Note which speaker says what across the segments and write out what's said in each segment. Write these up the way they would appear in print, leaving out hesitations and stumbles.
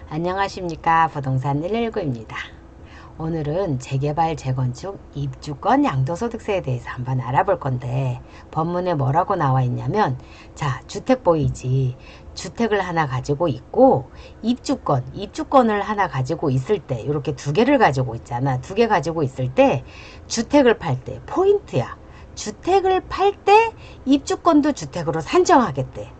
Speaker 1: 안녕하십니까. 부동산 119입니다. 오늘은 재개발, 재건축, 입주권, 양도소득세에 대해서 한번 알아볼 건데 법문에 뭐라고 나와 있냐면, 자, 주택 보이지? 주택을 하나 가지고 있고 입주권을 하나 가지고 있을 때, 이렇게 두 개를 가지고 있잖아. 두 개 가지고 있을 때 주택을 팔 때 포인트야. 주택을 팔 때 입주권도 주택으로 산정하겠대.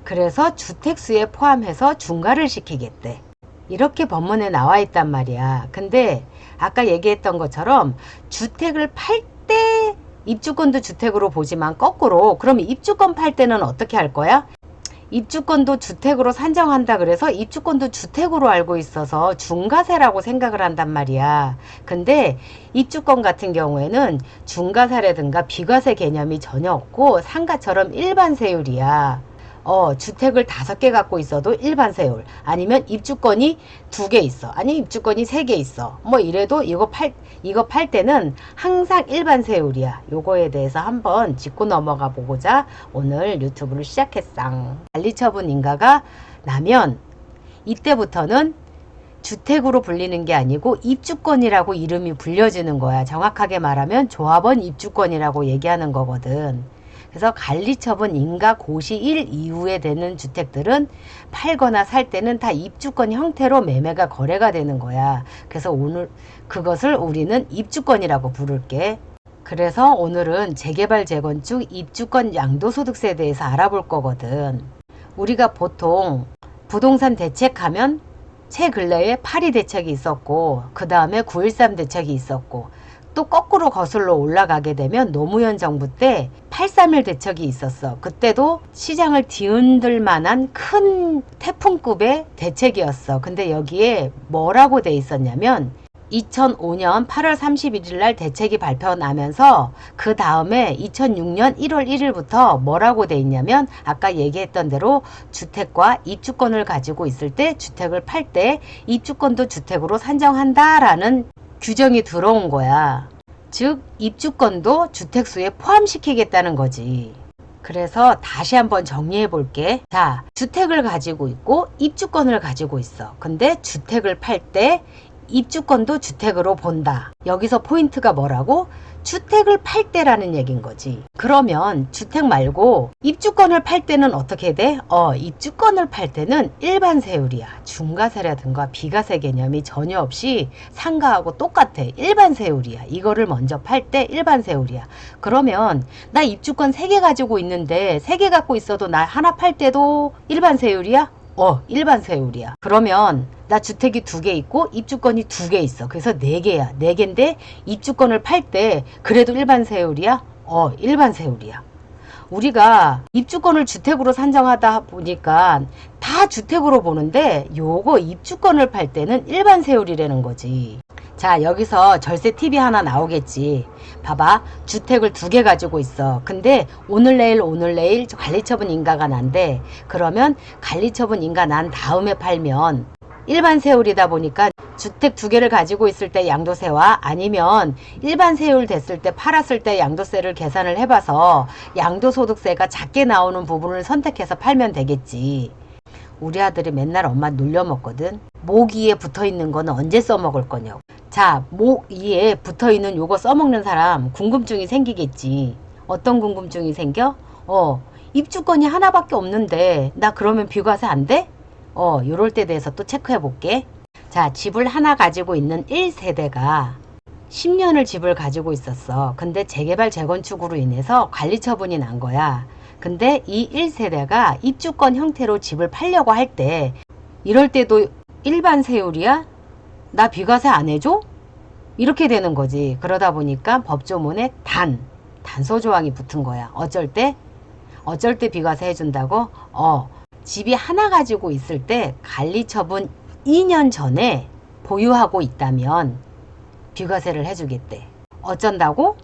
Speaker 1: 그래서 주택수에 포함해서 중과를 시키겠대. 이렇게 법문에 나와 있단 말이야. 근데 아까 얘기했던 것처럼 주택을 팔 때 입주권도 주택으로 보지만 거꾸로, 그럼 입주권 팔 때는 어떻게 할 거야? 입주권도 주택으로 산정한다 그래서 입주권도 주택으로 알고 있어서 중과세라고 생각을 한단 말이야. 근데 입주권 같은 경우에는 중과세라든가 비과세 개념이 전혀 없고 상가처럼 일반 세율이야. 주택을 5개 갖고 있어도 일반 세율, 아니면 입주권이 2개 있어, 아니 입주권이 3개 있어, 뭐 이래도 이거 팔 때는 항상 일반 세율이야. 요거에 대해서 한번 짚고 넘어가 보고자 오늘 유튜브를 시작했어. 관리처분 인가가 나면 이때부터는 주택으로 불리는 게 아니고 입주권이라고 이름이 불려지는 거야. 정확하게 말하면 조합원 입주권이라고 얘기하는 거거든. 그래서 관리처분 인가 고시일 이후에 되는 주택들은 팔거나 살 때는 다 입주권 형태로 매매가 거래가 되는 거야. 그래서 오늘 그것을 우리는 입주권이라고 부를게. 그래서 오늘은 재개발, 재건축, 입주권, 양도소득세에 대해서 알아볼 거거든. 우리가 보통 부동산 대책하면 최근래에 8.2 대책이 있었고, 그 다음에 9.13 대책이 있었고, 또 거꾸로 거슬러 올라가게 되면 노무현 정부 때 8.31 대책이 있었어. 그때도 시장을 뒤흔들 만한 큰 태풍급의 대책이었어. 근데 여기에 뭐라고 돼 있었냐면 2005년 8월 31일 날 대책이 발표나면서 그 다음에 2006년 1월 1일부터 뭐라고 돼 있냐면, 아까 얘기했던 대로 주택과 입주권을 가지고 있을 때 주택을 팔 때 입주권도 주택으로 산정한다라는 규정이 들어온 거야. 즉 입주권도 주택수에 포함시키겠다는 거지. 그래서 다시 한번 정리해 볼게. 자, 주택을 가지고 있고 입주권을 가지고 있어. 근데 주택을 팔 때 입주권도 주택으로 본다. 여기서 포인트가 뭐라고? 주택을 팔 때라는 얘기인 거지. 그러면 주택 말고 입주권을 팔 때는 어떻게 돼? 입주권을 팔 때는 일반 세율이야. 중과세라든가 비과세 개념이 전혀 없이 상가하고 똑같아. 일반 세율이야. 이거를 먼저 팔 때 일반 세율이야. 그러면 나 입주권 3개 가지고 있는데 3개 갖고 있어도 나 하나 팔 때도 일반 세율이야? 일반 세율이야. 그러면 나 주택이 2개 있고 입주권이 2개 있어. 그래서 4개야. 4개인데 입주권을 팔 때 그래도 일반 세율이야? 일반 세율이야. 우리가 입주권을 주택으로 산정하다 보니까 다 주택으로 보는데 요거 입주권을 팔 때는 일반 세율이라는 거지. 자, 여기서 절세 팁이 하나 나오겠지. 봐봐, 주택을 2개 가지고 있어. 근데 오늘 내일 관리처분 인가가 난대. 그러면 관리처분 인가 난 다음에 팔면 일반 세율이다 보니까 주택 2개를 가지고 있을 때 양도세와, 아니면 일반 세율 됐을 때 팔았을 때 양도세를 계산을 해봐서 양도소득세가 작게 나오는 부분을 선택해서 팔면 되겠지. 우리 아들이 맨날 엄마 눌려먹거든. 목 위에 붙어있는 거는 언제 써먹을 거냐고. 자, 목 위에 붙어있는 요거 써먹는 사람 궁금증이 생기겠지. 어떤 궁금증이 생겨? 입주권이 하나밖에 없는데 나 그러면 비과세 안 돼? 요럴 때 대해서 또 체크해 볼게. 자, 집을 하나 가지고 있는 1세대가 10년을 집을 가지고 있었어. 근데 재개발, 재건축으로 인해서 관리처분이 난 거야. 근데 이 1세대가 입주권 형태로 집을 팔려고 할 때, 이럴 때도 일반 세율이야? 나 비과세 안 해줘? 이렇게 되는 거지. 그러다 보니까 법조문에 단서 조항이 붙은 거야. 어쩔 때 비과세 해준다고? 집이 하나 가지고 있을 때 관리처분 2년 전에 보유하고 있다면 비과세를 해주겠대. 어쩐다고?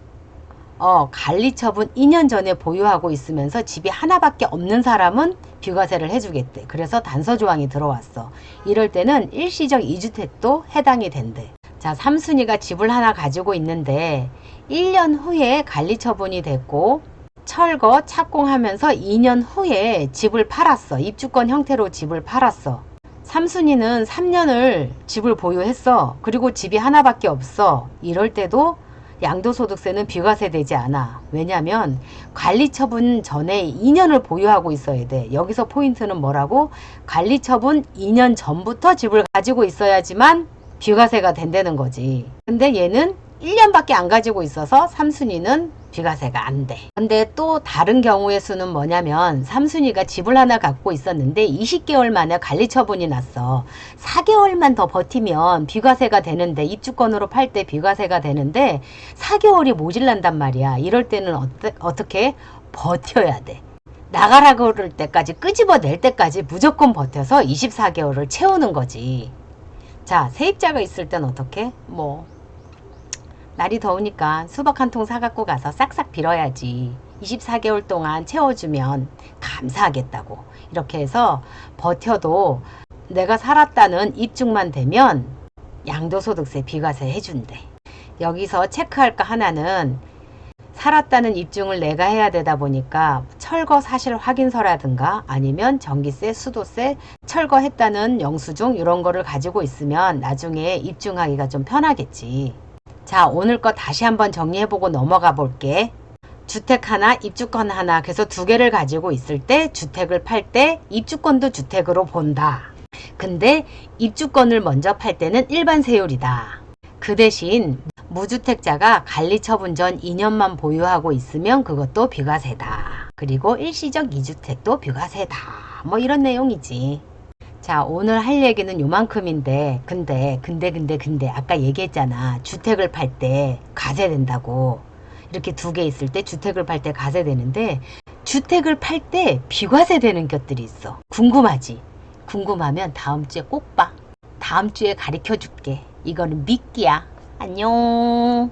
Speaker 1: 관리처분 2년 전에 보유하고 있으면서 집이 하나밖에 없는 사람은 비과세를 해주겠대. 그래서 단서 조항이 들어왔어. 이럴 때는 일시적 2주택도 해당이 된대. 자, 3순위가 집을 하나 가지고 있는데 1년 후에 관리처분이 됐고 철거, 착공하면서 2년 후에 집을 팔았어. 입주권 형태로 집을 팔았어. 삼순이는 3년을 집을 보유했어. 그리고 집이 하나밖에 없어. 이럴 때도 양도소득세는 비과세되지 않아. 왜냐면 관리처분 전에 2년을 보유하고 있어야 돼. 여기서 포인트는 뭐라고? 관리처분 2년 전부터 집을 가지고 있어야지만 비과세가 된다는 거지. 근데 얘는 1년밖에 안 가지고 있어서 삼순이는 비과세가 안 돼. 근데 또 다른 경우의 수는 뭐냐면 삼순이가 집을 하나 갖고 있었는데 20개월 만에 관리처분이 났어. 4개월만 더 버티면 비과세가 되는데, 입주권으로 팔 때 비과세가 되는데 4개월이 모질란단 말이야. 이럴 때는 어떻게 버텨야 돼. 나가라 그럴 때까지, 끄집어낼 때까지 무조건 버텨서 24개월을 채우는 거지. 자, 세입자가 있을 땐 어떻게? 날이 더우니까 수박 한 통 사갖고 가서 싹싹 빌어야지. 24개월 동안 채워주면 감사하겠다고. 이렇게 해서 버텨도 내가 살았다는 입증만 되면 양도소득세 비과세 해준대. 여기서 체크할 거 하나는, 살았다는 입증을 내가 해야 되다 보니까 철거 사실 확인서라든가 아니면 전기세, 수도세, 철거했다는 영수증 이런 거를 가지고 있으면 나중에 입증하기가 좀 편하겠지. 자, 오늘 거 다시 한번 정리해보고 넘어가 볼게. 주택 하나, 입주권 하나, 그래서 두 개를 가지고 있을 때 주택을 팔 때 입주권도 주택으로 본다. 근데 입주권을 먼저 팔 때는 일반 세율이다. 그 대신 무주택자가 관리처분 전 2년만 보유하고 있으면 그것도 비과세다. 그리고 일시적 2주택도 비과세다. 이런 내용이지. 자, 오늘 할 얘기는 요만큼인데, 근데 아까 얘기했잖아. 주택을 팔 때 과세된다고. 이렇게 두 개 있을 때 주택을 팔 때 과세되는데, 주택을 팔 때 비과세 되는 것들이 있어. 궁금하지? 궁금하면 다음 주에 꼭 봐. 다음 주에 가르쳐 줄게. 이거는 미끼야. 안녕.